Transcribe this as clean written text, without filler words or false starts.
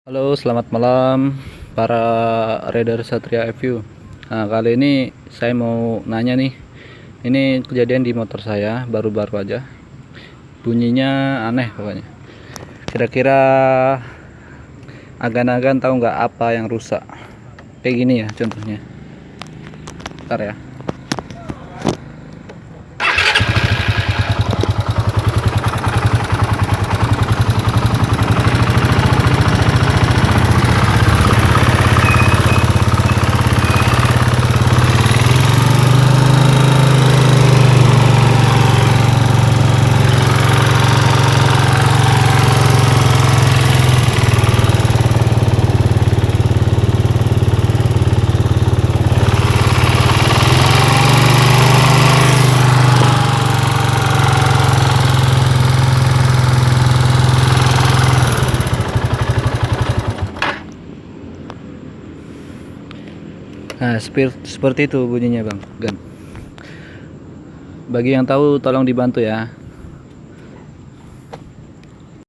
Halo, selamat malam para rider Satria FU. Nah, kali ini saya mau nanya nih. Ini kejadian di motor saya baru-baru aja. Bunyinya aneh pokoknya. Kira-kira agan-agan tahu nggak apa yang rusak? Kayak gini ya contohnya. Bentar ya. Nah, seperti itu bunyinya, Bang. Gan. Bagi yang tahu tolong dibantu ya.